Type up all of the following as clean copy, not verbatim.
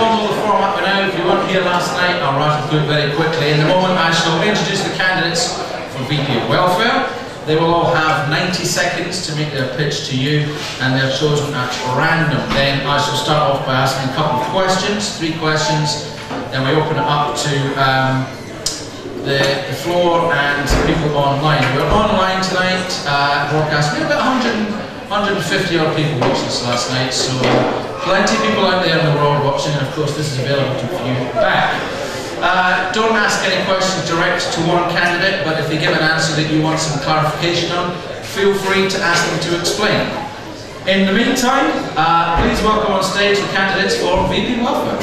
all know the format by now. If you weren't here last night, I'll rattle through it very quickly. In the moment, I shall introduce the candidates for VP of Welfare. They will all have 90 seconds to make their pitch to you, and they're chosen at random. Then I shall start off by asking a couple of questions, 3 questions. Then we open it up to the floor and people online. We're online tonight, broadcast. We had about 150 odd people watching this last night, so plenty of people out there in the world watching, and of course this is available to view back. Don't ask any questions direct to one candidate, but if they give an answer that you want some clarification on, feel free to ask them to explain. In the meantime, please welcome on stage the candidates for VP Welfare.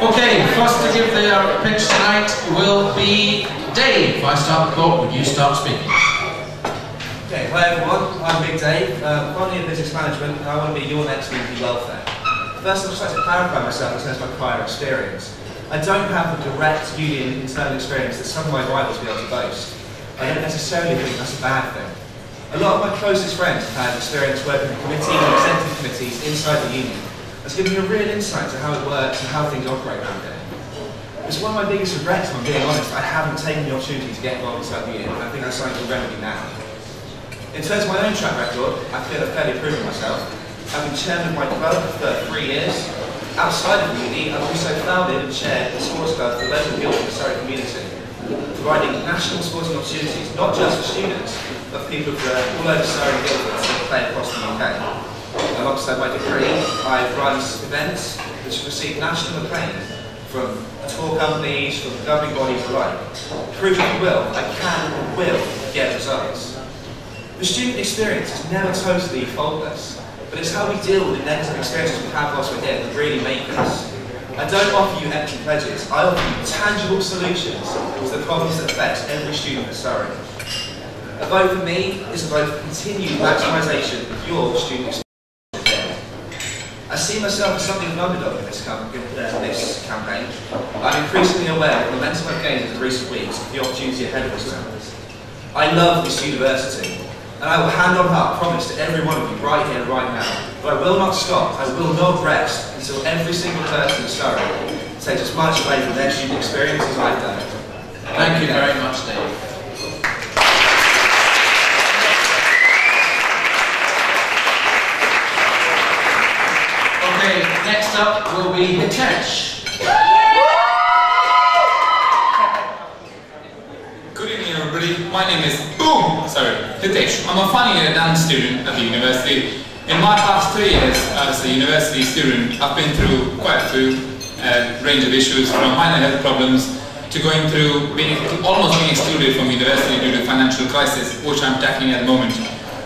Okay, first to give their pitch tonight will be Dave. If I start the call, would you start speaking? Okay, hi everyone, I'm Big Dave, currently in business management, and I want to be your next VP Welfare. First, I'd just like to clarify myself in terms of my prior experience. I don't have the direct union internal experience that some of my rivals will be able to boast. I don't necessarily think that's a bad thing. A lot of my closest friends have had experience working in committees and executive committees inside the union. It's given me a real insight to how it works and how things operate around here. It's one of my biggest regrets, if I'm being honest. I haven't taken the opportunity to get involved inside the union, and I think that's something to remedy now. In terms of my own track record, I feel I've fairly proven myself. I've been chairman of my club for 3 years. Outside of the uni, I've also founded and chaired the sports club for the local guild of the Surrey community, providing national sporting opportunities, not just for students, but for people from all over Surrey and Guildford to play across the UK. Alongside my degree, I've run events which have received national acclaim from tour companies, from governing bodies alike. Prove if you will, I can and will get results. The student experience is never totally faultless, but it's how we deal with the negative experiences we have whilst we're here that really make us. I don't offer you empty pledges, I offer you tangible solutions to the problems that affect every student at Surrey. A vote for me is a vote for continued maximisation of your student experience. I see myself as something of an underdog in this campaign. I'm increasingly aware of the momentum I've gained in the recent weeks of the opportunity ahead of us now. I love this university, and I will hand on heart promise to every one of you right here, right now, but I will not stop, I will not rest until every single person in Surrey takes as much away from their student experience as I've done. Thank you very much, Dave. Okay, next up will be Hitesh. Good evening everybody, my name is Hitesh. I'm a final year dance student at the university. In my past 3 years as a university student, I've been through quite a few range of issues, from minor health problems to going through almost being excluded from university due to financial crisis, which I'm tackling at the moment.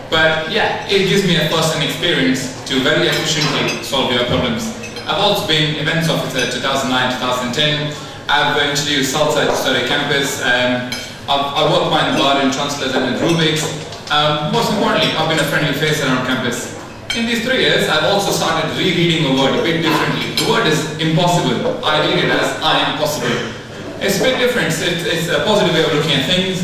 But yeah, it gives me a first-hand experience to very efficiently solve your problems. I've also been events officer 2009-2010. I've introduced salsa to Surrey campus. I've worked behind the bar in Chancellors and in Rubik's. Most importantly, I've been a friendly face around campus. In these 3 years, I've also started rereading a word a bit differently. The word is impossible. I read it as I am possible. It's a bit different. It's a positive way of looking at things.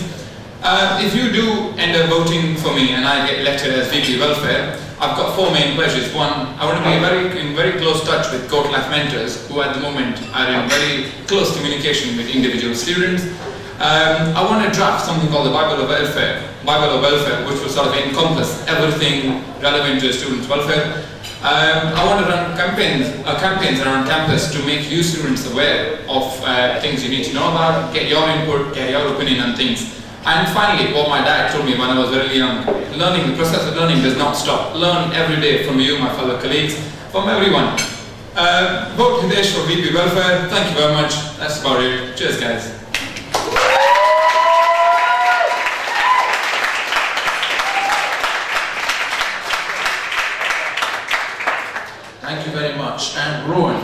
If you do end up voting for me and I get elected as VP Welfare, I've got 4 main pledges. One, I want to be in very close touch with court life mentors who at the moment are in very close communication with individual students. I want to draft something called the Bible of Welfare, which will sort of encompass everything relevant to a student's welfare. I want to run campaigns around campus to make you students aware of things you need to know about, get your input, get your opinion on things. And finally, what my dad told me when I was very young, the process of learning does not stop. Learn every day from you, my fellow colleagues, from everyone. Vote Hitesh for VP Welfare. Thank you very much. That's about it. Cheers, guys. Thank you very much. And Rowan.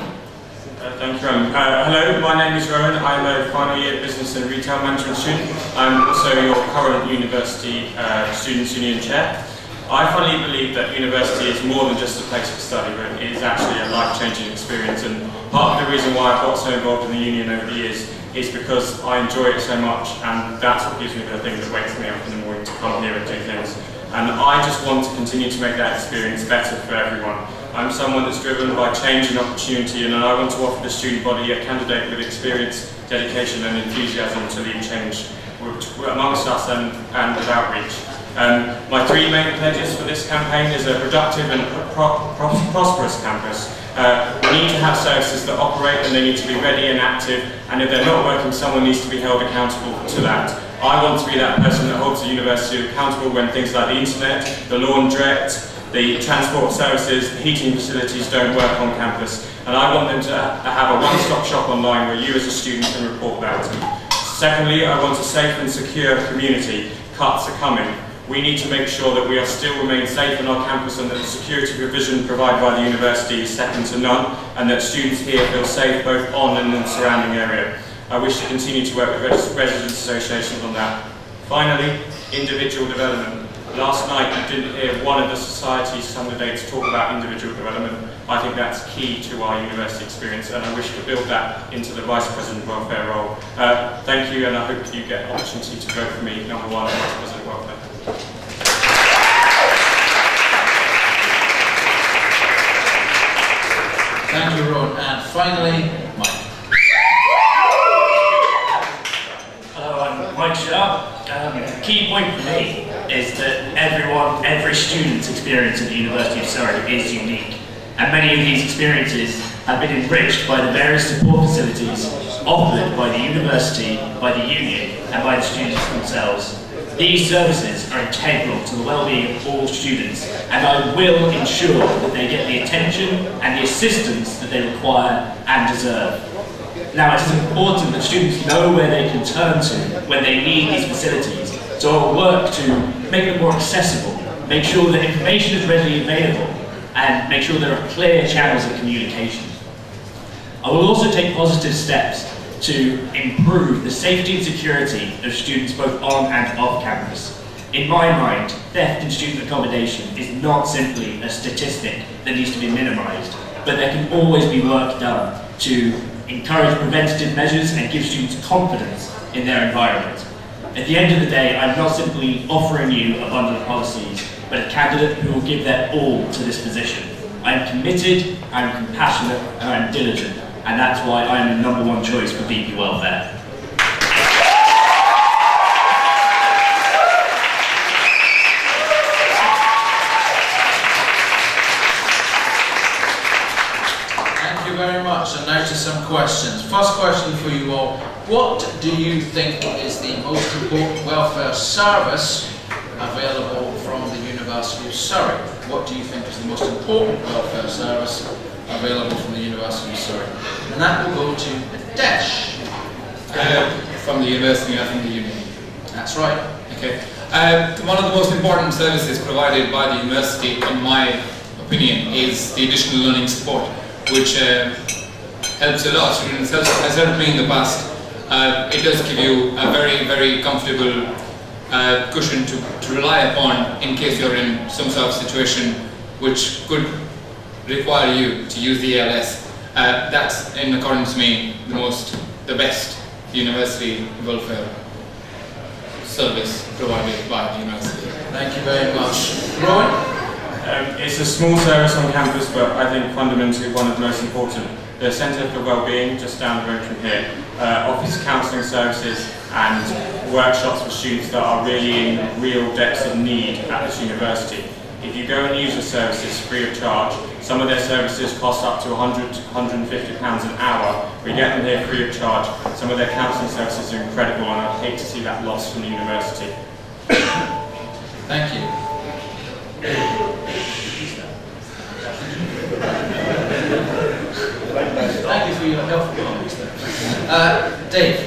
Thank you, Rowan. Hello, my name is Rowan. I'm a final year business and retail management student. I'm also your current university Students' Union Chair. I fully believe that university is more than just a place for study, but it is actually a life-changing experience, and part of the reason why I've got so involved in the union over the years is because I enjoy it so much, and that's what gives me the thing that wakes me up in the morning to come here and do things. And I just want to continue to make that experience better for everyone. I'm someone that's driven by change and opportunity, and I want to offer the student body a candidate with experience, dedication and enthusiasm to lead change amongst us and with outreach. My three main pledges for this campaign is a productive and prosperous campus. We need to have services that operate, and they need to be ready and active, and if they're not working, someone needs to be held accountable to that. I want to be that person that holds the university accountable when things like the internet, the laundrette, the transport services, the heating facilities don't work on campus, and I want them to have a one-stop shop online where you as a student can report that. Secondly, I want a safe and secure community. Cuts are coming. We need to make sure that we still remain safe on our campus, and that the security provision provided by the university is second to none, and that students here feel safe both on and in the surrounding area. I wish to continue to work with residents associations on that. Finally, individual development. Last night I didn't hear one of the society's candidates talk about individual development. I think that's key to our university experience, and I wish to build that into the Vice President Welfare role. Thank you, and I hope you get an opportunity to vote for me, #1 Vice President Welfare. Thank you, Ron. And finally, Mike. Hello, I'm Mike Sharp. The key point for me is that every student's experience at the University of Surrey is unique, and many of these experiences have been enriched by the various support facilities offered by the university, by the union, and by the students themselves. These services are integral to the well-being of all students, and I will ensure that they get the attention and the assistance that they require and deserve. Now, it is important that students know where they can turn to when they need these facilities, so I will work to make them more accessible, make sure that information is readily available, and make sure there are clear channels of communication. I will also take positive steps to improve the safety and security of students both on and off campus. In my mind, theft in student accommodation is not simply a statistic that needs to be minimised, but there can always be work done to encourage preventative measures and give students confidence in their environment. At the end of the day, I'm not simply offering you a bundle of policies, but a candidate who will give their all to this position. I'm committed, I'm compassionate, and I'm diligent, and that's why I'm the #1 choice for VP Welfare. Thank you very much, and now to some questions. First question for you all. What do you think is the most important welfare service available from the University of Surrey? What do you think is the most important welfare service available from the University of Surrey? And that will go to Adesh. From the university and from the union. That's right. Okay. One of the most important services provided by the university, in my opinion, is the additional learning support, which helps a lot. Students has helped me in the past. It does give you a very, very comfortable cushion to rely upon in case you're in some sort of situation which could require you to use the ALS. That's, in accordance to me, the best university welfare service provided by the university. Thank you very much. Rowan? It's a small service on campus, but I think fundamentally one of the most important. The Centre for Wellbeing, just down the road from here, offers counselling services and workshops for students that are really in real depths of need at this university. If you go and use the services free of charge, some of their services cost up to £100 to £150 an hour. We get them here free of charge. Some of their counselling services are incredible, and I'd hate to see that lost from the university. Thank you. Thank you for your helpful comments there. Dave?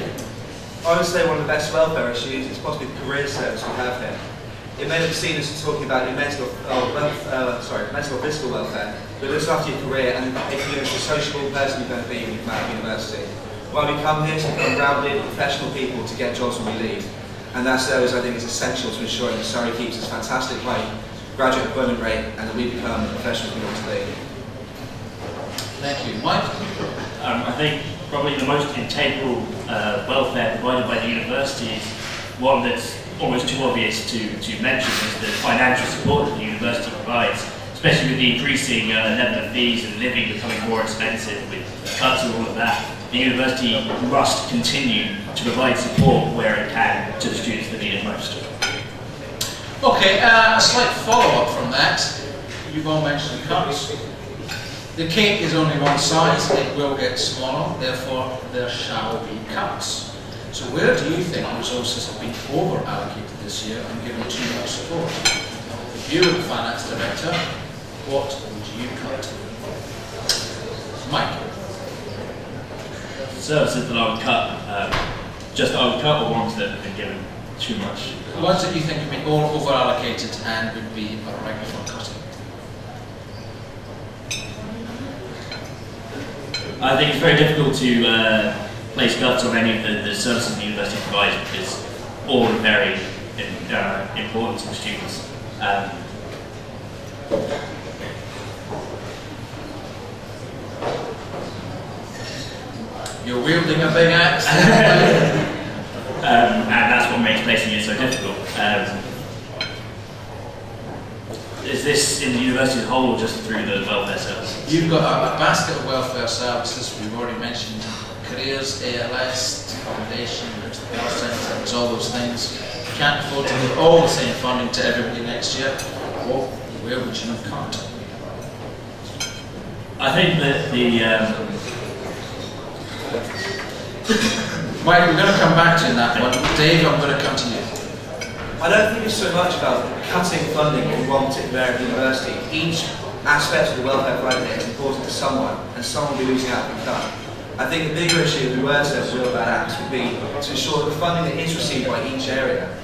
I would say one of the best welfare issues is possibly the career service we have here. It may have seen us talking about mental or physical welfare. but it looks after your career and if you're the sociable person you're going to be when you come out of university. Why we come here is to become rounded, professional people to get jobs when we leave. And that service, I think, is essential to ensuring that Surrey keeps its fantastic high graduate employment rate and that we become the professionals we want to be. Thank you. Mike? I think probably the most integral welfare provided by the university is one that's almost too obvious to mention, is the financial support that the university provides, especially with the increasing level of fees and living becoming more expensive with cuts and all of that. The university must continue to provide support where it can to the students that need it most. Okay, a slight follow-up from that. You've all mentioned cuts. The cake is only one size, it will get smaller, therefore there shall be cuts. So where do you think resources have been over-allocated this year and given too much support? If you were the finance director, what would you cut? Mike? Services that I would cut, just I would cut, or ones that have been given too much? The ones that you think have been all over-allocated and would be ripe for cutting. I think it's very difficult to place cuts on any of the services the university provides because all are very important to the students. You're wielding a big axe. And that's what makes placing it so difficult. Is this in the university as a whole or just through the welfare service? You've got a basket of welfare services. We've already mentioned careers, ALS, accommodation, there's the health centre, there's all those things. You can't afford to give all the same funding to everybody next year. Well, where would you have cut? I think that Mike, we're going to come back to you in that one. Dave, I'm going to come to you. I don't think it's so much about cutting funding in one particular area of the university. Each aspect of the welfare provided is important to someone, and someone will be losing out if we cut. I think the bigger issue, if we were to wheel that axe, would be to ensure that the funding that is received by each area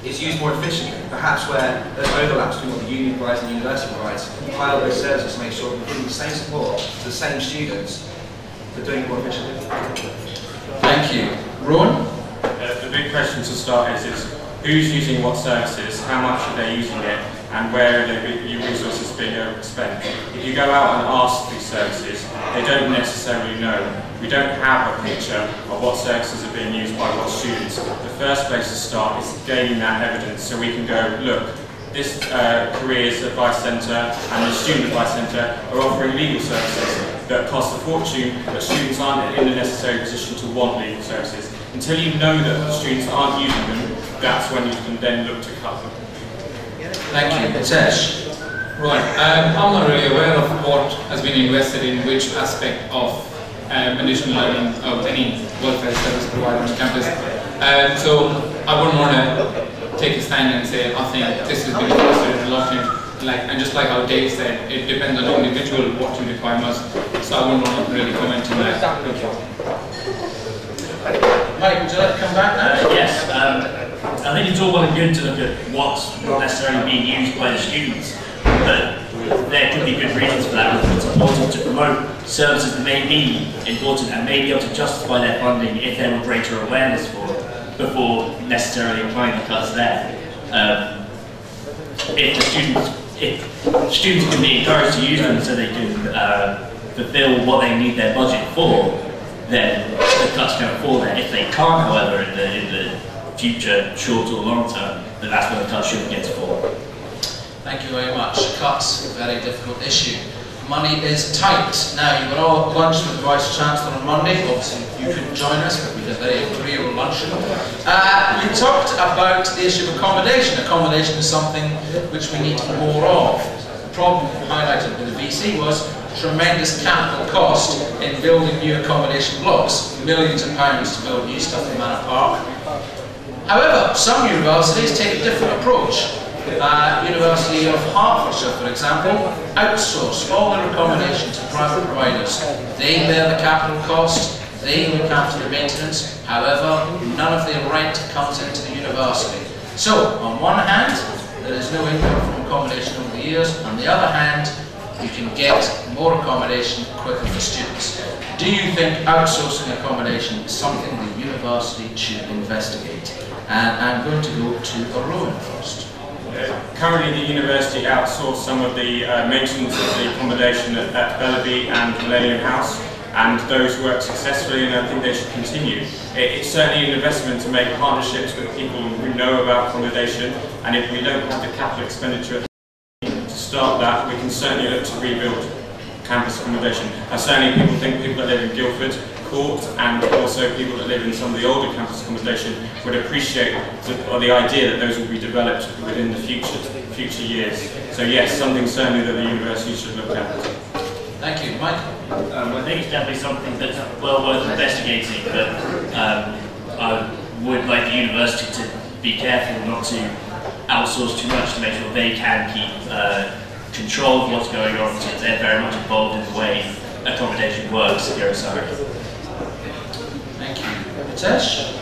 is used more efficiently. Perhaps where there's overlaps between what the union provides and the university provides, pile those services to make sure we're giving the same support to the same students, but doing it more efficiently. Thank you. Rowan? The big question to start is who's using what services, how much are they using it, and where are the resources being spent. If you go out and ask these services, they don't necessarily know. We don't have a picture of what services are being used by what students. The first place to start is gaining that evidence so we can go, look, this careers advice centre and the student advice centre are offering legal services that cost a fortune, but students aren't in the necessary position to want legal services. Until you know that the students aren't using them, that's when you can then look to cut them. Thank you. Tesh? Right, I'm not really aware of what has been invested in which aspect of additional learning of any welfare service provided on campus. So I wouldn't want to take a stand and say, I think this has been invested in a lot in. And just like how Dave said, it depends on the individual what you require most. So I wouldn't want to really comment on that. Mike, would you like to come back now? Yes. I think it's all well and good to look at what's not necessarily being used by the students, but there could be good reasons for that. It's important to promote services that may be important and may be able to justify their funding if there were greater awareness for it before necessarily applying the cuts there. If students can be encouraged to use them so they can fulfill what they need their budget for, then the cuts don't fall there. If they can't, however, in the future, short or long term, then that's where the cuts shouldn't get to fall. Thank you very much. Cuts, a very difficult issue. Money is tight. Now, you were all at lunch with the Vice Chancellor on Monday. Obviously, you couldn't join us, but we had a very real luncheon. We talked about the issue of accommodation. Accommodation is something which we need more of. The problem highlighted by the VC was tremendous capital cost in building new accommodation blocks, millions of pounds to build new stuff in Manor Park. However, some universities take a different approach. University of Hertfordshire, for example, outsource all their accommodation to private providers. They bear the capital cost, they look after the maintenance, however, none of the rent comes into the university. So, on one hand, there is no income from accommodation over the years, on the other hand, you can get more accommodation quicker for students. Do you think outsourcing accommodation is something the university should investigate? And I'm going to go to Rowan first. Currently the university outsourced some of the maintenance of the accommodation at Bellaby and Millennium House, and those work successfully, and I think they should continue. It's certainly an investment to make partnerships with people who know about accommodation, and if we don't have the capital expenditure to start that, we can certainly look to rebuild campus accommodation. Certainly people that live in Guildford, Court, and also people that live in some of the older campus accommodation would appreciate the idea that those will be developed within the future years. So yes, something certainly that the university should look at. Thank you. Michael? I think it's definitely something that's well worth investigating, but I would like the university to be careful not to outsource too much to make sure they can keep control of what's going on, since they're very much involved in the way accommodation works here at Surrey. Thank you. Mitesh?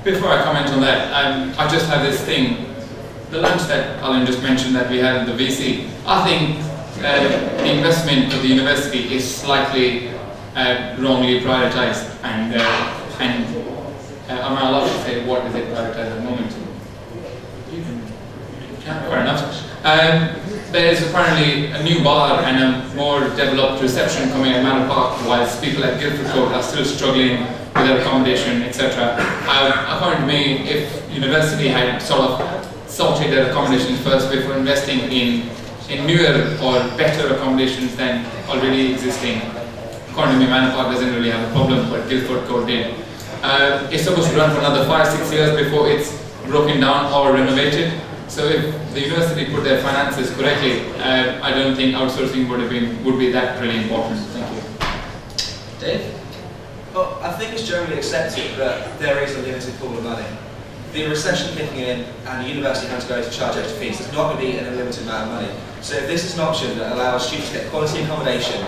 Before I comment on that, I just have this thing. The lunch that Alan just mentioned that we had at the VC, I think the investment of the university is slightly wrongly prioritised, and am I allowed to say what is it prioritised at the moment? You can. Fair enough. There's apparently a new bar and a more developed reception coming at Manor Park, whilst people at Guildford Court are still struggling with their accommodation, etc. According to me, if university had sort of sorted their accommodations first before investing in newer or better accommodations than already existing, according to me, Manor Park doesn't really have a problem, but Guildford Court did. It's supposed to run for another 5-6 years before it's broken down or renovated. So if the university put their finances correctly, I don't think outsourcing would be that really important. Thank you. Dave? Well, I think it's generally accepted that there is a limited pool of money. The recession kicking in and the university having to go to charge extra fees, there's not going to be an unlimited amount of money. So if this is an option that allows students to get quality accommodation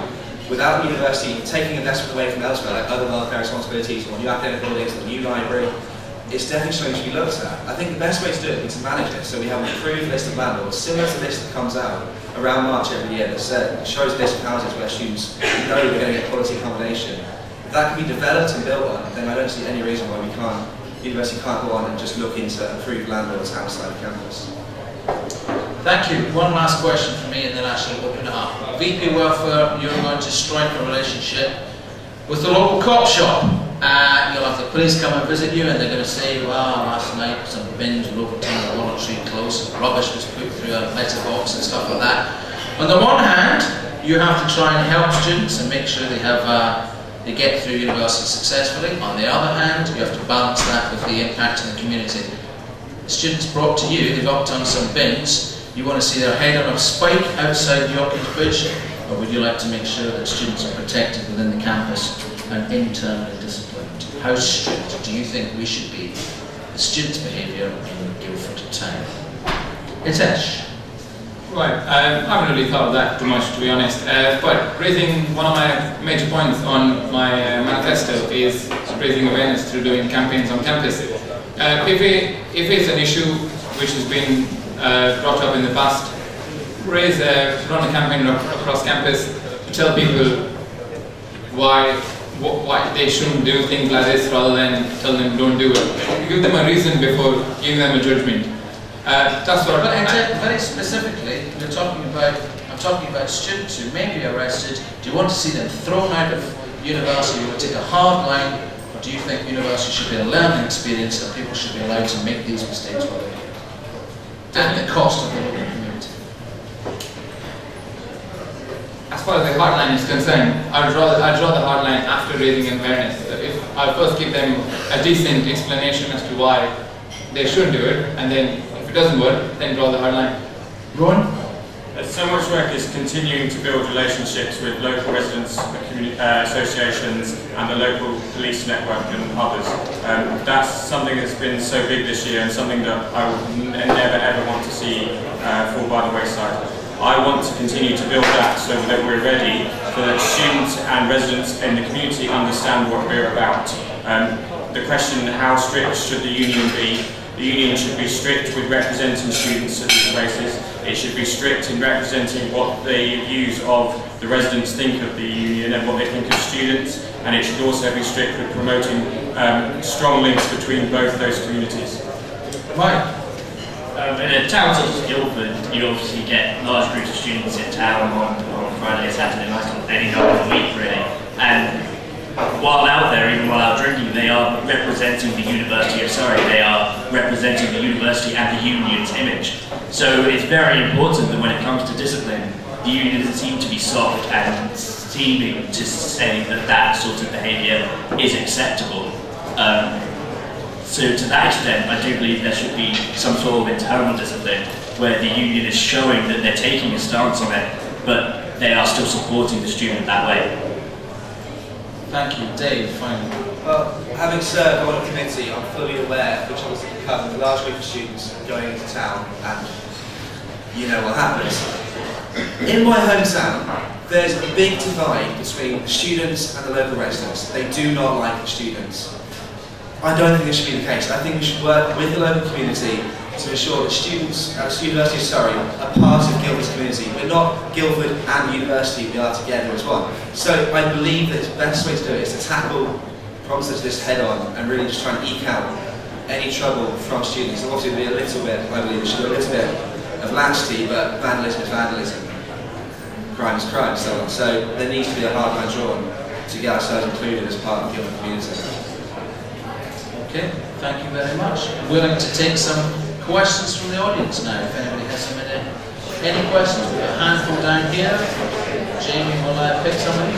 without the university taking investment away from elsewhere, like other welfare responsibilities or new academic buildings, or new library, it's definitely something to be looked at. I think the best way to do it is to manage it. So we have an approved list of landlords, similar to the list that comes out around March every year, that shows a list of houses where students know they're going to get quality accommodation. If that can be developed and built on, then I don't see any reason why the university can't go on and just look into approved landlords outside of campus. Thank you. One last question from me and then I shall open it up. VP Welfare, you're going to strike a relationship with the local cop shop. You'll have the police come and visit you and they're going to say, well, last night some bins were overturned, one or two close, rubbish was put through a letterbox and stuff like that. On the one hand, you have to try and help students and make sure they get through university successfully. On the other hand, you have to balance that with the impact on the community. Students brought to you, they've upturned some bins, you want to see their head on a spike outside the occupation, or would you like to make sure that students are protected within the campus and internally disciplined? How strict do you think we should be the students' behaviour in Guildford town? Hitesh? Right, I haven't really thought of that too much, to be honest, but raising one of my major points on my manifesto is raising awareness through doing campaigns on campus. If it's an issue which has been brought up in the past, run a campaign across campus to tell people why they shouldn't do things like this rather than tell them don't do it. Give them a reason before giving them a judgment. That's what. But very specifically, I'm talking about students who may be arrested. Do you want to see them thrown out of university? You want to take a hard line, or do you think university should be a learning experience and people should be allowed to make these mistakes while they're here, at the cost of the local community? As far as the hard line is concerned, I'd draw the hard line after raising awareness. I'll first give them a decent explanation as to why they should do it, and then if it doesn't work, then draw the hard line. Rowan? So much work is continuing to build relationships with local residents, associations and the local police network and others. That's something that's been so big this year and something that I would never ever want to see fall by the wayside. I want to continue to build that so that we're ready so that students and residents in the community understand what we're about. The question, how strict should the union be? The union should be strict with representing students at these places. It should be strict in representing what the views of the residents think of the union and what they think of students, and it should also be strict with promoting strong links between both those communities. Mike? In a town such as Guildford, you obviously get large groups of students in town on Friday, Saturday night, on any night of the week really, and while out there, even while out drinking, they are representing the University of Surrey, they are representing the university and the union's image. So it's very important that when it comes to discipline, the union doesn't seem to be soft and seeming to say that that sort of behaviour is acceptable. So to that extent, I do believe there should be some sort of internal discipline where the union is showing that they're taking a stance on it, but they are still supporting the student that way. Thank you. Dave, finally. Well, having served on a committee, I'm fully aware which obviously becomes a large group of students going into town, and you know what happens. In my hometown, there's a big divide between the students and the local residents. They do not like the students. I don't think this should be the case. I think we should work with the local community to ensure that students at the University of Surrey are part of Guildford's community. We're not Guildford and the university, we are together as one. So I believe that the best way to do it is to tackle problems such as this head on and really just try and eke out any trouble from students. So obviously there'll be a little bit, I believe, there should be a little bit of laxity, but vandalism is vandalism, crime is crime, so on. So there needs to be a hard line drawn to get ourselves included as part of the Guildford community. Okay, thank you very much. Willing to take some questions from the audience now, if anybody has some any questions. We've got a handful down here. Jamie will pick somebody.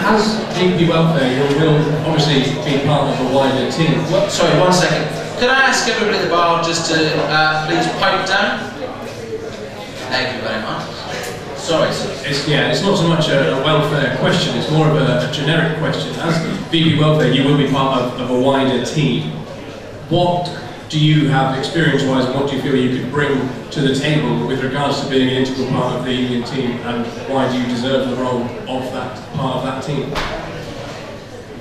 As DP Welfare, you will obviously be part of a wider team. Well, sorry, 1 second. Could I ask everybody at the bar just to please pipe down? Thank you very much. Sorry, sir. It's not so much a welfare question, it's more of a generic question. As VP Welfare, you will be part of a wider team. What do you have experience-wise, and what do you feel you could bring to the table with regards to being an integral part of the union team, and why do you deserve the role of that part of that team?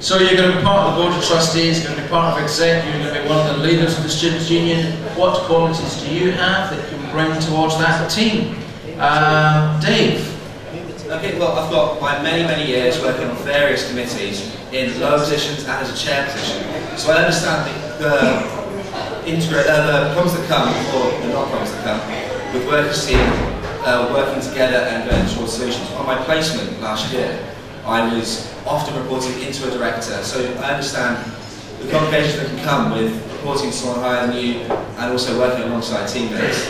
So you're going to be part of the board of trustees, you're going to be part of exec, you're going to be one of the leaders of the students' union. What qualities do you have that you can bring towards that team? Dave? Okay, well, I've got my many years working on various committees in lower positions and as a chair position. So I understand the problems that come, or the not problems that come, with workers' team working together and going towards solutions. On my placement last year, I was often reporting into a director, so I understand the complications that can come with reporting to someone higher than you and also working alongside teammates.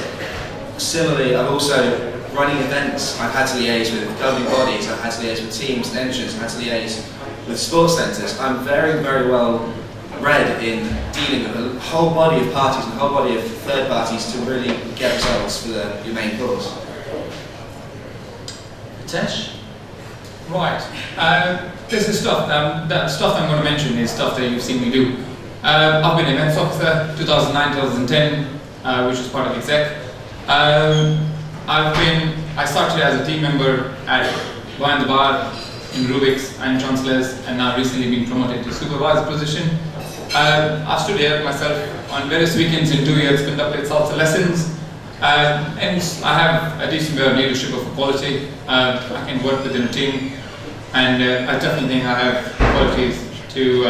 Similarly, I've also running events, I've had to liaise with governing bodies, I've had to liaise with teams and engines, I've had to liaise with sports centres. I'm very well read in dealing with a whole body of parties and a whole body of third parties to really get results for your main cause. Tesh? Right. This is stuff, that stuff I'm going to mention is stuff that you've seen me do. I've been events officer 2009-2010, which is part of exec. I started as a team member at Behind the Bar, in Rubik's and Chancellor's, and now recently been promoted to supervisor position. I've stood here myself on various weekends in 2 years, conducted salsa lessons, and I have a decent bit of leadership of quality. I can work within a team, and I definitely think I have qualities to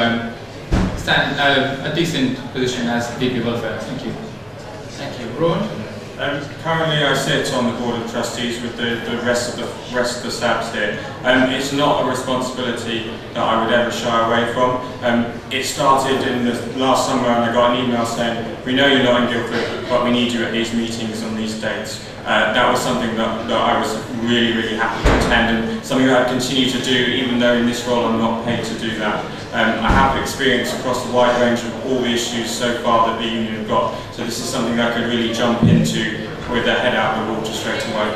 stand a decent position as VP Welfare. Thank you. Thank you. Rowan? Currently I sit on the Board of Trustees with the rest of the SABs here. It's not a responsibility that I would ever shy away from. It started in the last summer and I got an email saying, we know you're not in Guildford, but we need you at these meetings on these dates. That was something that I was really happy to attend, and something that I continue to do even though in this role I'm not paid to do that. I have experience across the wide range of all the issues so far that the union have got, so this is something I could really jump into with their head out of the water straight away.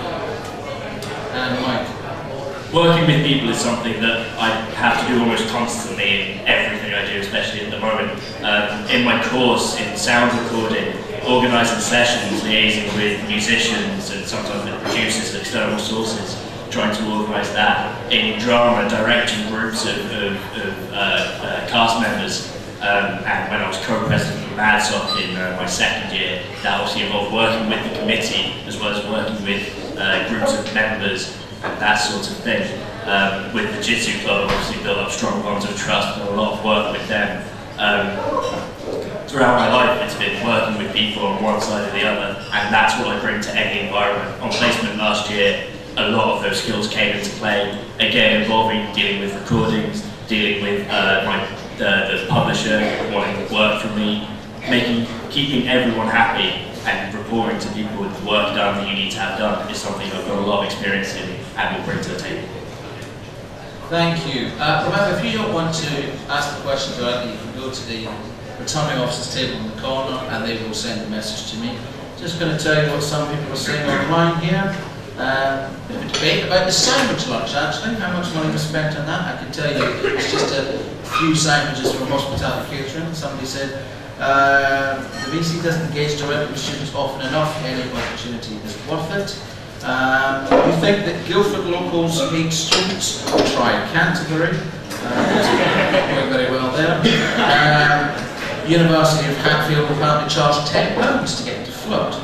And Mike? Working with people is something that I have to do almost constantly in everything I do, especially at the moment. In my course in sound recording, organising sessions, liaising with musicians and sometimes with producers and external sources, trying to organise that. In drama, directing groups of cast members, and when I was co-president of MADTV in my second year. That obviously involved working with the committee as well as working with groups of members and that sort of thing. With the Jiu-Jitsu club, I've obviously built up strong bonds of trust and a lot of work with them. Throughout my life, it's been working with people on one side or the other, and that's what I bring to any environment. On placement last year, a lot of those skills came into play, again involving dealing with recordings, dealing with the publisher wanting work from me, keeping everyone happy and reporting to people with the work done that you need to have done is something I've got a lot of experience in and will bring to the table. Thank you. Remember, if you don't want to ask the question directly, you can go to the returning officer's table in the corner and they will send a message to me. Just going to tell you what some people are saying online here. A bit of a debate about the sandwich lunch, actually. How much money was spent on that? I can tell you it's just a few sandwiches from hospitality catering. Somebody said the VC doesn't engage directly with students often enough. Any opportunity is worth it. We think that Guildford locals hate students. Try Canterbury. Going very well there. University of Hatfield will apparently charge £10 to get into float.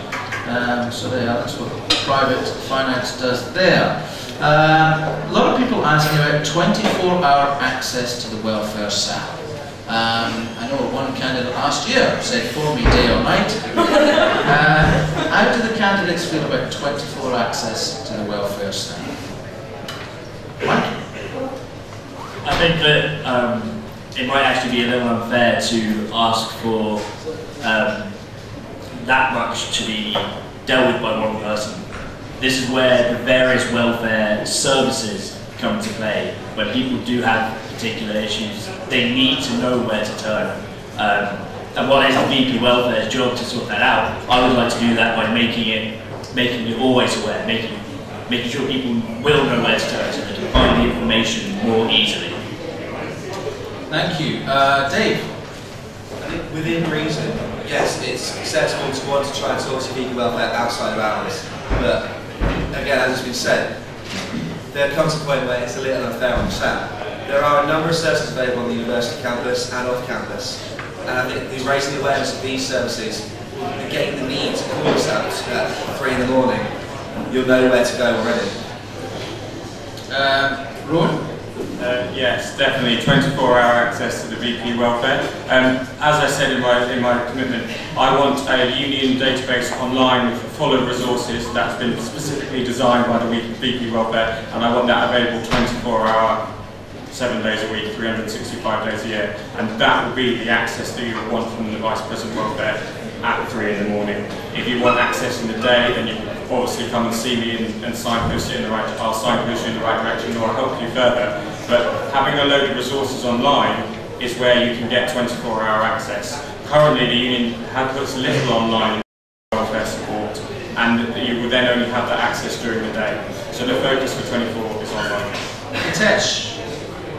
So there, that's what private finance does there. A lot of people asking about 24-hour access to the welfare SAP. I know one candidate last year said for me day or night. How do the candidates feel about 24 access to the welfare SAP? Mike? I think that it might actually be a little unfair to ask for that much to be dealt with by one person. This is where the various welfare services come into play. When people do have particular issues, they need to know where to turn. And what is the VP Welfare's job to sort that out? I would like to do that by making it always aware, making sure people will know where to turn so they can find the information more easily. Thank you. Dave? I think within reason, yes, it's sensible to want to try and talk to VP Welfare outside of hours. But again, as has been said, there comes a point where it's a little unfair on the SAP. There are a number of services available on the university campus and off campus, and I think the raising the awareness of these services, getting the need to call us out at 3 in the morning, you'll know where to go already. Rowan? Yes, definitely 24-hour access to the VP welfare. As I said in my commitment, I want a union database online full of resources that's been specifically designed by the VP welfare, and I want that available 24-hour, 7 days a week, 365 days a year, and that will be the access that you would want from the Vice President welfare at 3 in the morning. If you want access in the day, then you can obviously come and see me and signpost you in the right. I'll signpost you in the right direction, or I'll help you further. But having a load of resources online is where you can get 24-hour access. Currently, the union puts little online welfare support, and you would then only have that access during the day. So the focus for 24 is online. Hitesh?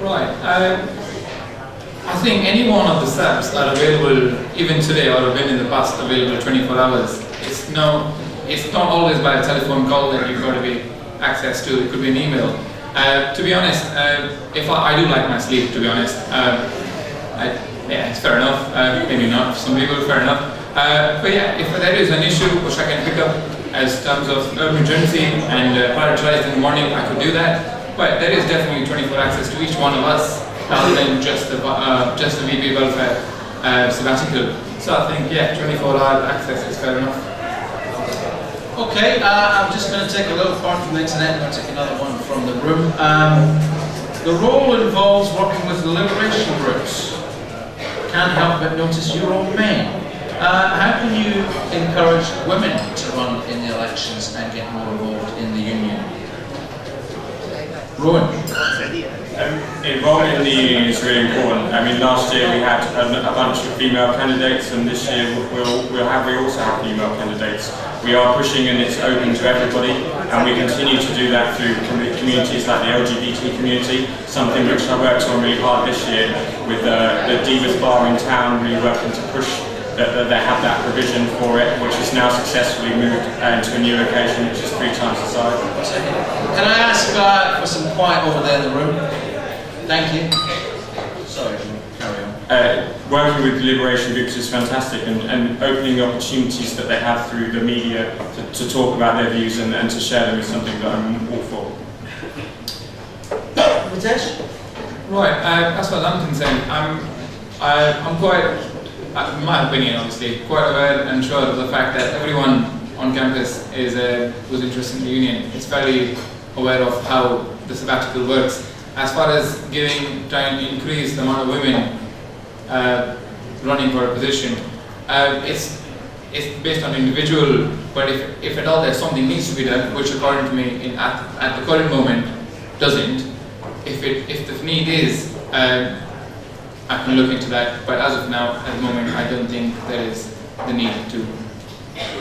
Right. I think any one of the SAPs are available, even today, or have been in the past available 24 hours. It's not always by a telephone call that you've got to be access to. It could be an email. To be honest, if I do like my sleep, to be honest, yeah, it's fair enough. Maybe not for some people, fair enough. But yeah, if there is an issue which I can pick up as terms of emergency and prioritize in the morning, I could do that. But there is definitely 24 access to each one of us, rather than just the VP welfare sabbatical. So I think, yeah, 24-hour access is fair enough. Okay, I'm just going to take a little part from the internet and I'll take another one from the room. The role involves working with the liberation groups. Can't help but notice you're all men. How can you encourage women to run in the elections and get more involved in the union? Rowan? Involvement in the union is really important. I mean, last year we had a bunch of female candidates, and this year we also have female candidates. We are pushing, and it's open to everybody, and we continue to do that through communities like the LGBT community, something which I worked on really hard this year with the Divas Bar in town, really working to push that they have that provision for it, which is now successfully moved into a new location, which is 3 times the size. Can I ask for some quiet over there in the room? Thank you. Sorry, carry on. working with deliberation groups is fantastic, and opening the opportunities that they have through the media to talk about their views and to share them is something that I'm all for. Ritesh? Right, as far as I'm concerned, I'm quite, in my opinion obviously, quite aware and sure of the fact that everyone on campus was interested in the union. It's fairly aware of how the sabbatical works. As far as trying to increase the amount of women running for a position, it's based on individual, but if at all there's something needs to be done, which according to me at the current moment doesn't, if the need is, I can look into that, but as of now, at the moment, I don't think there is the need to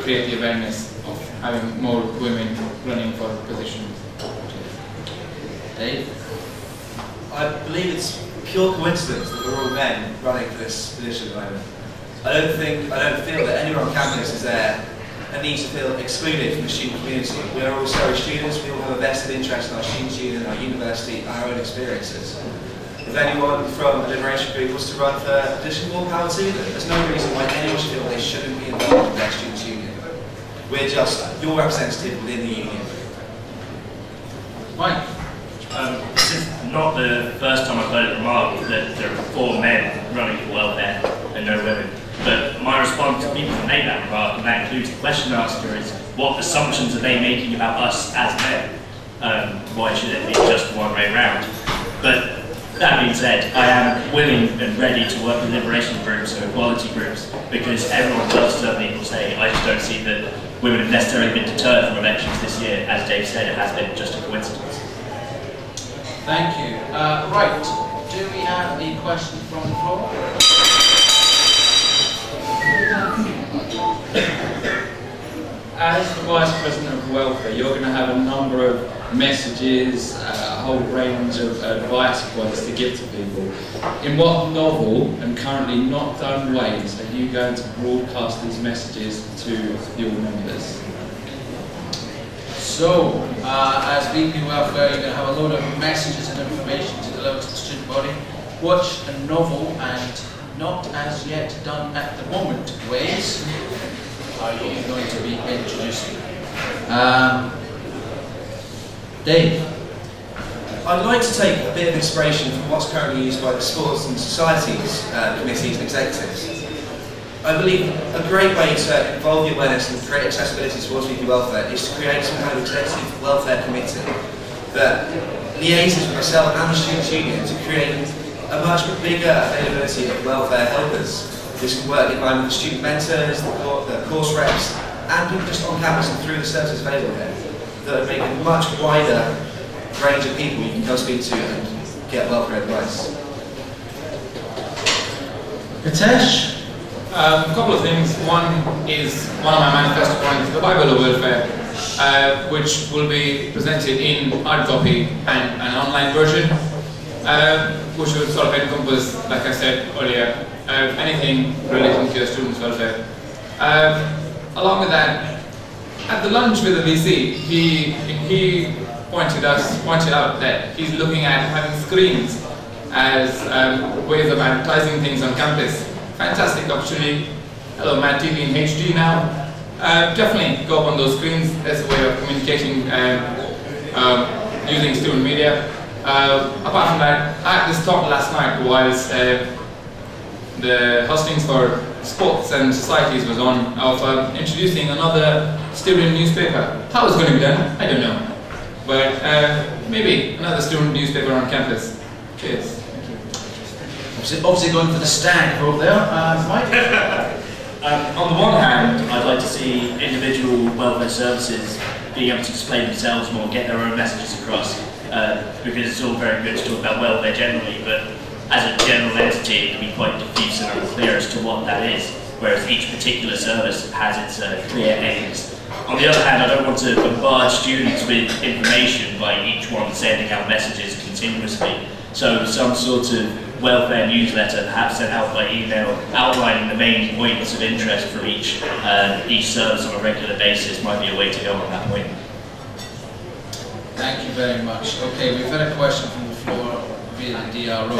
create the awareness of having more women running for positions. Dave? I believe it's pure coincidence that we're all men running for this position at the moment. I don't feel that anyone on campus is there and needs to feel excluded from the student community. We are all Surrey students, we all have a vested interest in our students' union, our university, and our own experiences. If anyone from a liberation group wants to run for a position, more power to them. There's no reason why anyone should feel they shouldn't be involved in their students' union. We're just your representative within the union. Mike? This is not the first time I've heard it remarked that there are 4 men running for welfare and no women. But my response to people who make that remark, and that includes the question asker, is what assumptions are they making about us as men? Why should it be just one way round? But that being said, I am willing and ready to work with liberation groups and equality groups, because everyone does deserve an equal say. I just don't see that women have necessarily been deterred from elections this year. As Dave said, it has been just a coincidence. Thank you. Right, do we have a question from the floor? As the Vice President of Welfare, you're going to have a number of messages, a whole range of advice points to give to people. In what novel and currently not done ways are you going to broadcast these messages to your members? So, as VP Welfare, you're going to have a load of messages and information to deliver to the student body. Watch a novel and not as yet done at the moment ways are you going to be introducing? Dave? I'd like to take a bit of inspiration from what's currently used by the sports and societies committees and executives. I believe a great way to involve the awareness and create accessibility towards VP welfare is to create some kind of executive welfare committee that liaises with myself and the Students' Union to create a much bigger availability of welfare helpers. This can work in line with the student mentors, the course reps, and people just on campus and through the services available here. That would make a much wider range of people you can go speak to and get welfare advice. Ritesh? A couple of things. One is one of my manifesto points, the Bible of Welfare, which will be presented in hard copy and an online version, which will sort of encompass, like I said earlier, anything relating to your students' welfare. Along with that, at the lunch with the VC, he pointed out that he's looking at having screens as ways of advertising things on campus. Fantastic opportunity. Hello, MADTV in HD now. Definitely go up on those screens as a way of communicating using student media. Apart from that, I had this talk last night whilst the hostings for sports and societies was on, of introducing another student newspaper. How it's going to be done, I don't know. But maybe another student newspaper on campus. Cheers. Obviously going for the stag over there. Mike? On the one hand, I'd like to see individual welfare services being able to display themselves more, get their own messages across, because it's all very good to talk about welfare generally, but as a general entity it can be quite diffuse and unclear as to what that is, whereas each particular service has its clear aims. On the other hand, I don't want to bombard students with information by each one sending out messages continuously, so some sort of welfare newsletter, perhaps sent out by email, outlining the main points of interest for each service on a regular basis might be a way to go on that point. Thank you very much. Okay, we've had a question from the floor via the DRO.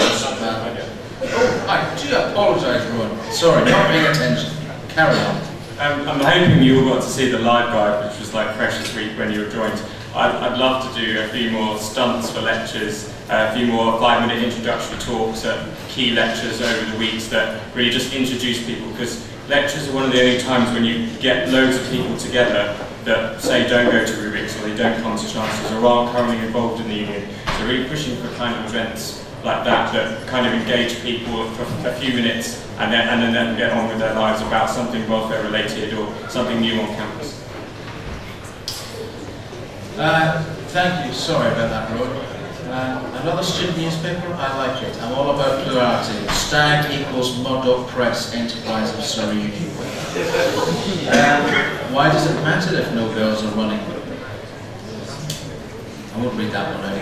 Oh, I do apologise, Rowan. Sorry, not paying attention. Carry on. I'm hoping you all got to see the live guide, which was like fresh this week when you were joined. I'd love to do a few more stunts for lectures, a few more 5-minute introductory talks at key lectures over the weeks that really just introduce people, because lectures are one of the only times when you get loads of people together that say don't go to Rubik's, or they don't come to Chancellors, or aren't currently involved in the union. So really pushing for kind of events like that kind of engage people for a few minutes and then let them get on with their lives about something welfare related or something new on campus. Thank you. Sorry about that, Rowan. Another student newspaper? I like it. I'm all about plurality. Stag equals Murdoch Press Enterprise of Surrey Union. Why does it matter if no girls are running? I won't read that one out.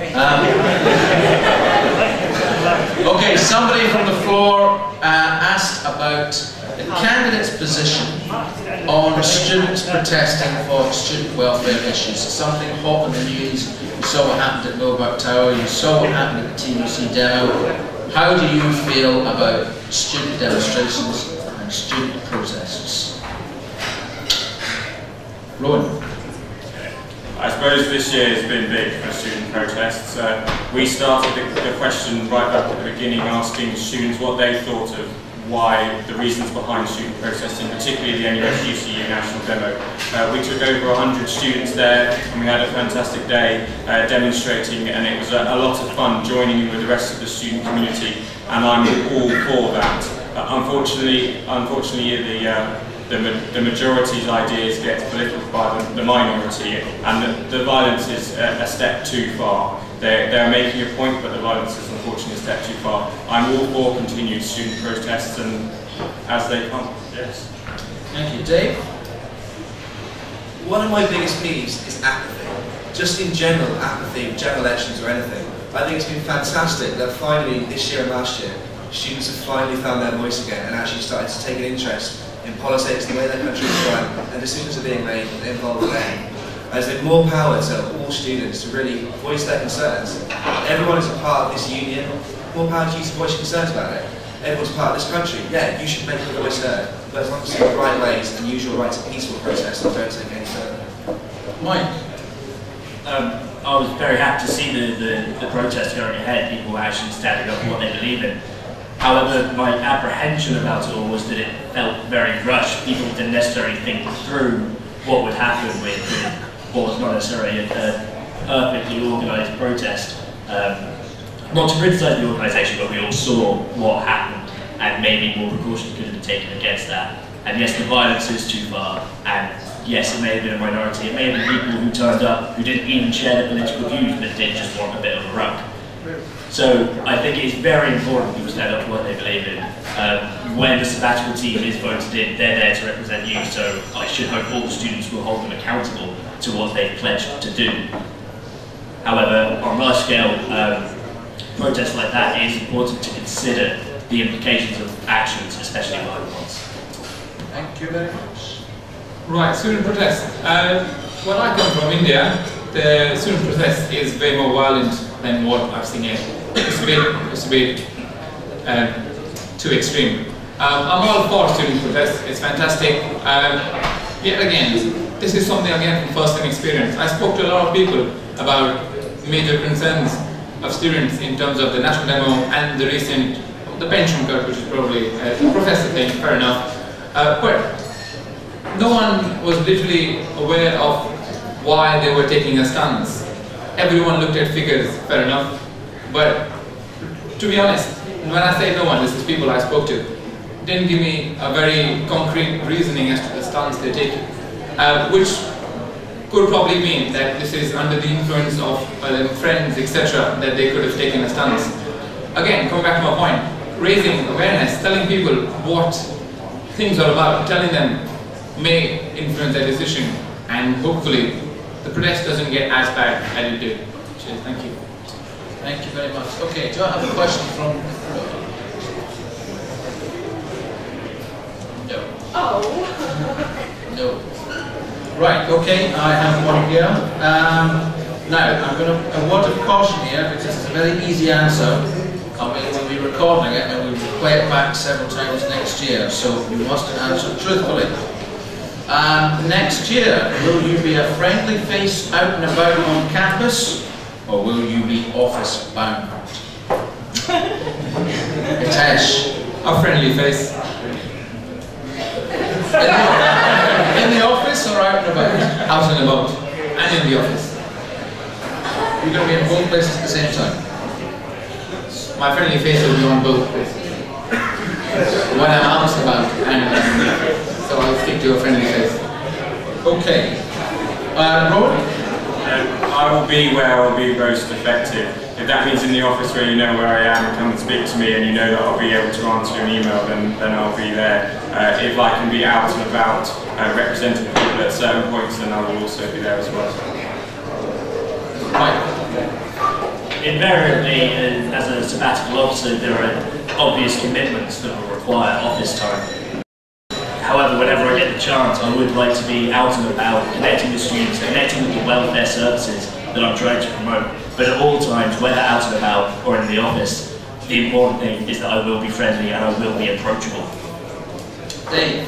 Okay, somebody from the floor asked about the candidate's position on students protesting for student welfare issues. Something hot in the news. You saw what happened at Millbank Tower, you saw what happened at the TUC demo. How do you feel about student demonstrations and student protests? Rowan. I suppose this year has been big for student protests. We started the question right up at the beginning, asking students what they thought of why the reasons behind student protesting, particularly the NUSUCU national demo. We took over 100 students there and we had a fantastic day demonstrating, and it was a lot of fun joining in with the rest of the student community, and I'm all for that. Unfortunately, the majority's ideas get belittled by the minority, and the violence is a step too far. They're making a point, but the violence is unfortunately a step too far. I'm all for continued student protests and as they come. Yes. Thank you, Dave. One of my biggest peeves is apathy. Just in general, apathy, general elections or anything. I think it's been fantastic that finally, this year and last year, students have finally found their voice again and actually started to take an interest in politics, the way their country is run, and decisions are being made that involve them. There's been more power to all students to really voice their concerns. Everyone is a part of this union. More power to you to voice your concerns about it. Everyone's part of this country. Yeah, you should make your voice heard, but as long as it's in the right ways and use your right to peaceful protest and don't take any further. Mike. I was very happy to see the protest going ahead, people actually standing up for what they believe in. However, my apprehension about it all was that it felt very rushed. People didn't necessarily think through what would happen with what was not necessarily a perfectly organised protest. Not to criticise the organisation, but we all saw what happened, and maybe more precautions could have been taken against that. And yes, the violence is too far, and yes, it may have been a minority, it may have been people who turned up who didn't even share the political views, but did just want a bit of a rug. So I think it's very important people stand up for what they believe in. When the sabbatical team is voted in, they're there to represent you, so I should hope all the students will hold them accountable to what they've pledged to do. However, on a large scale, protests like that, it is important to consider the implications of actions, especially violent ones. Thank you very much. Right, student protest. When I come from India, the student protest is way more violent than what I've seen here. It's a bit too extreme. I'm all for student protest. It's fantastic. Yet again, this is something again from first-hand experience. I spoke to a lot of people about major concerns of students in terms of the national demo and the pension cut, which is probably a professor thing, fair enough. But no one was literally aware of why they were taking a stance. Everyone looked at figures, fair enough. But to be honest, when I say no one, this is people I spoke to, didn't give me a very concrete reasoning as to the stance they're taking, which could probably mean that this is under the influence of friends, etc., that they could have taken a stance. Again, coming back to my point, raising awareness, telling people what things are about, telling them may influence their decision, and hopefully the protest doesn't get as bad as it did. Cheers, thank you. Thank you very much. Okay, do I have a question from... No. Oh. No. Right, okay, I have one here. Now, I'm going to, a word of caution here, because it's a very easy answer. When we recording it and we will play it back several times next year, so you must answer truthfully. Next year, will you be a friendly face out and about on campus, or will you be office bound? Hitesh. A friendly face. In the office or out and about? Out and about. And in the office. You're going to be in both places at the same time? My friendly face will be on both places. When I'm out and about, so I'll stick to a friendly face. Okay. Rowan? I will be where I will be most effective. If that means in the office where you know where I am and come and speak to me and you know that I'll be able to answer an email, then I'll be there. If I can be out and about representing people at certain points, then I will also be there as well. Mike? Invariably, as a sabbatical officer, there are obvious commitments that will require office time. However, whenever I get the chance, I would like to be out and about, connecting with students, connecting with the welfare services that I'm trying to promote. But at all times, whether out and about or in the office, the important thing is that I will be friendly and I will be approachable. Dave?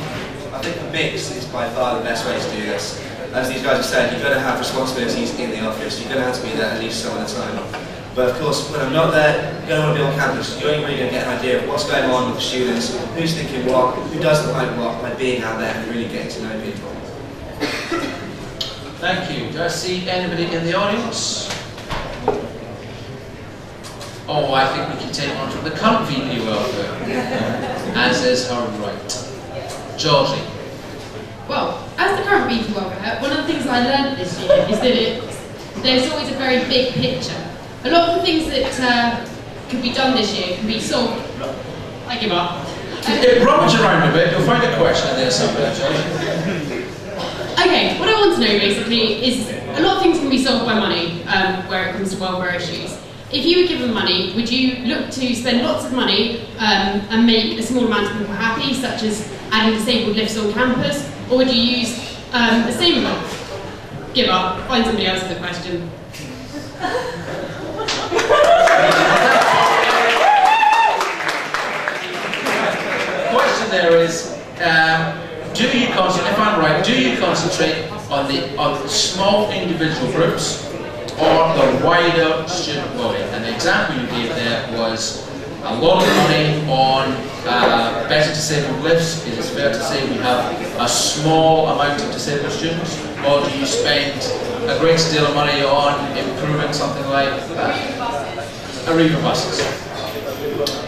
I think the mix is by far the best way to do this. As these guys have said, you've got to have responsibilities in the office. You're going to have to be there at least some of the time. But of course, when I'm not there, you don't want to be on campus. You're only really going to get an idea of what's going on with the students, who's thinking what, who doesn't like what, by being out there and really getting to know people. Thank you. Do I see anybody in the audience? Oh, I think we can take on from the current VP welfare, as is her right. Georgie. Well, as the current VP welfare, one of the things I learned this year is that there's always a very big picture. A lot of the things that could be done this year can be solved. I give up. Rummage around a bit, you'll find a question there somewhere, Georgie. Okay, what I want to know basically is a lot of things can be solved by money where it comes to welfare issues. If you were given money, would you look to spend lots of money and make a small amount of people happy, such as adding disabled lifts on campus, or would you use the same amount? Give up, find somebody else with a question. The question there is, do you concentrate, if I'm right, do you concentrate on the small individual groups or the wider student body? And the example you gave there was a lot of money on better disabled lifts. It is fair to say we have a small amount of disabled students, or do you spend a great deal of money on improving something like Arriva buses?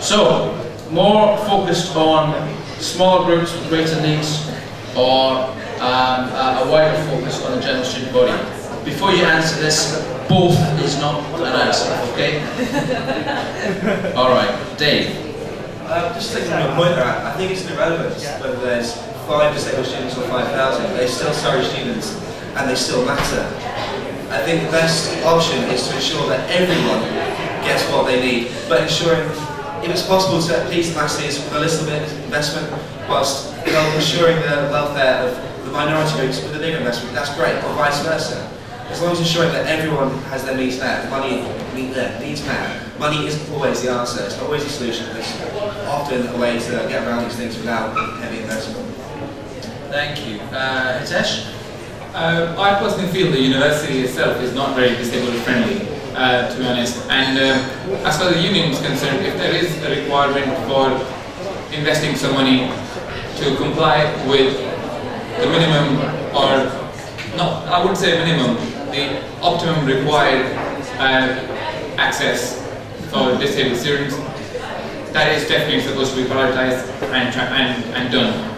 So, more focused on smaller groups with greater needs, or a wider focus on the general student body? Before you answer this, both is not an answer, okay? Alright, Dave. Just taking your point there, I think it's irrelevant whether there's 5 disabled students or 5,000. They're still Surrey students and they still matter. I think the best option is to ensure that everyone gets what they need, but ensuring, if it's possible, to please the masses with a little bit of investment, whilst ensuring the welfare of the minority groups with a bigger investment. That's great, or vice versa. As long as ensuring that everyone has their needs met, needs met. Money isn't always the answer, it's not always the solution, it's often a way to get around these things without heavy investment. Thank you. Hitesh? I personally feel the university itself is not very disabled friendly, to be honest. And as far as the union is concerned, if there is a requirement for investing some money to comply with the minimum, or not, I would say minimum, the optimum required access for disabled students, that is definitely supposed to be prioritized and done.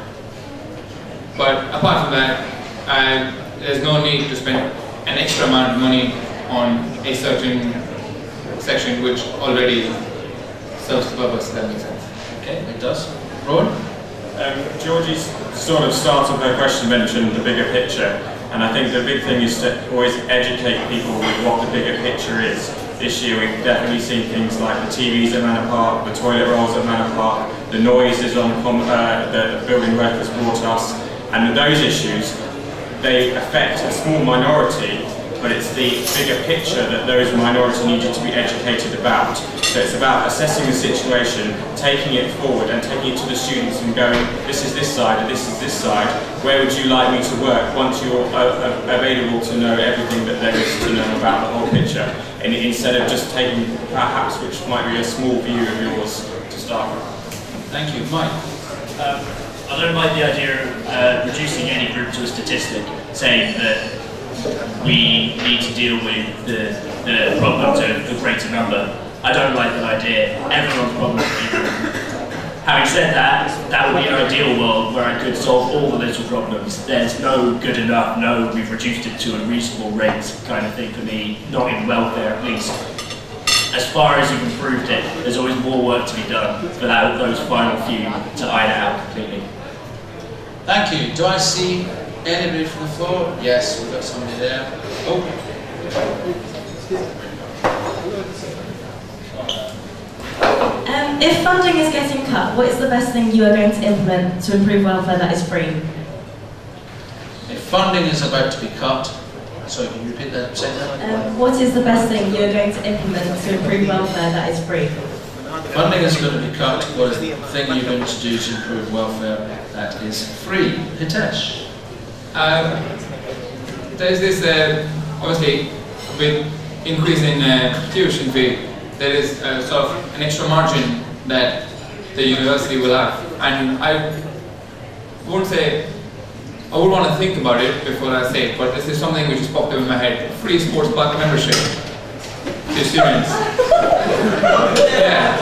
But apart from that, there's no need to spend an extra amount of money on a certain section which already serves the purpose, if that makes sense. Okay, it does. Rowan? Georgie's sort of start of her question mentioned the bigger picture, and I think the big thing is to always educate people with what the bigger picture is. This year we've definitely seen things like the TVs at Manor Park, the toilet rolls at Manor Park, the noises on the building workers brought us, and those issues, they affect a small minority, but it's the bigger picture that those minorities need to be educated about. So it's about assessing the situation, taking it forward and taking it to the students and going, this is this side and this is this side, where would you like me to work once you're available to know everything that there is to know about the whole picture, and instead of just taking perhaps which might be a small view of yours to start with. Thank you. Mike? I don't like the idea of reducing any group to a statistic, saying that we need to deal with the problems of a greater number. I don't like that idea. Everyone's problems are different. Having said that, that would be an ideal world where I could solve all the little problems. There's no good enough, no, we've reduced it to a reasonable rate kind of thing for me, not in welfare at least. As far as you've improved it, there's always more work to be done for those final few to iron it out completely. Thank you. Do I see anybody from the floor? Yes, we've got somebody there. Oh. If funding is getting cut, what is the best thing you are going to implement to improve welfare that is free? If funding is about to be cut, sorry, can you repeat that? Say that? What is the best thing you are going to implement to improve welfare that is free? Funding is going to be cut. What is the thing you're going to do to improve welfare that is free? Hitesh? There's this, obviously, with increasing tuition fee, there is sort of an extra margin that the university will have. And I wouldn't want to think about it before I say it, but this is something which just popped up in my head. Free sports club membership to students. Yeah.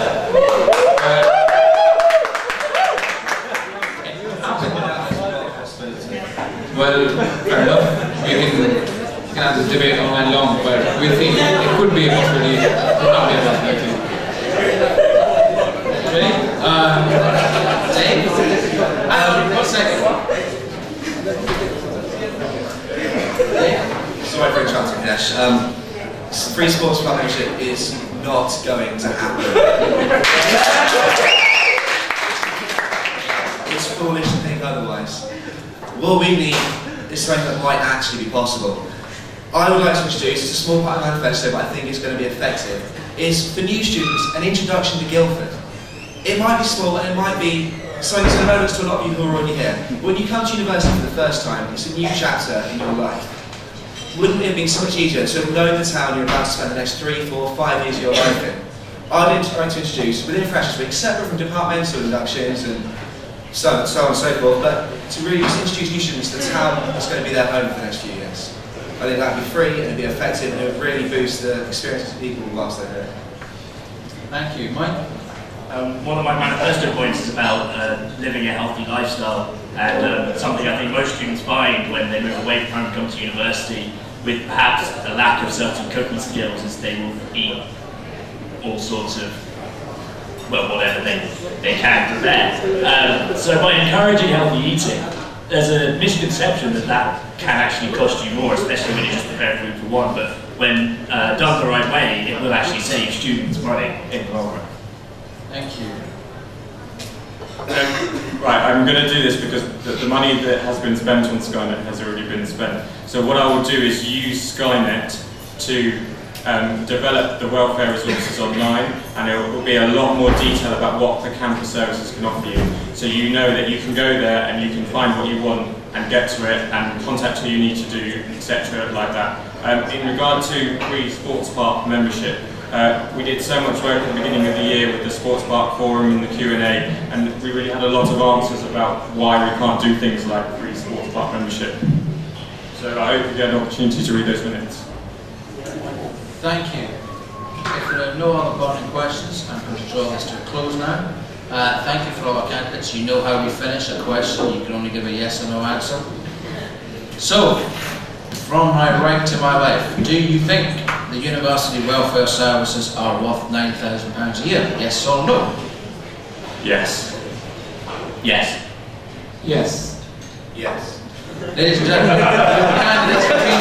Well, fair enough. We can have this debate all night long, but we think it could be a possibility. It could not be a possibility. Ready? Dave? 1 second. Sorry for interrupting, Hitesh. Free sports club membership is not going to happen. It's foolish to think otherwise. What we need is something that might actually be possible. I would like to introduce, it's a small part of the manifesto, but I think it's going to be effective, is for new students, an introduction to Guildford. It might be small and it might be something that's relevant to a lot of you who are already here. When you come to university for the first time, it's a new chapter in your life. Wouldn't it have been so much easier to have known the town you're about to spend the next 3, 4, 5 years of your life in? I'd like to introduce, within Freshers Week, separate from departmental inductions and so on and so forth, but to really just introduce new students to the town that's going to be their home for the next few years. I think that would be free and it would be effective and it would really boost the experiences of people whilst they're here. Thank you. Mike? One of my manifesto points is about living a healthy lifestyle, and something I think most students find when they move away from home and come to university, with perhaps a lack of certain cooking skills, is they will eat all sorts of, well, whatever they can prepare. So by encouraging healthy eating, there's a misconception that can actually cost you more, especially when you just prepare food for one, but when done the right way, it will actually save students money in the long run. Thank you. Right, I'm going to do this because the money that has been spent on Skynet has already been spent. So what I will do is use Skynet to develop the welfare resources online, and it will be a lot more detail about what the campus services can offer you. So you know that you can go there and you can find what you want and get to it and contact who you need to do, etc. like that. In regard to free sports park membership, we did so much work at the beginning of the year with the Sports Park Forum and the Q&A, and we really had a lot of answers about why we can't do things like free sports park membership. So I hope you get an opportunity to read those minutes. Thank you. If there are no other burning questions, I'm going to draw this to a close now. Thank you for all our candidates. You know how we finish a question. You can only give a yes or no answer. So, from my right to my left, do you think the university welfare services are worth £9,000 a year? Yes or no? Yes. Yes. Yes. Yes. Ladies and gentlemen, your candidates have been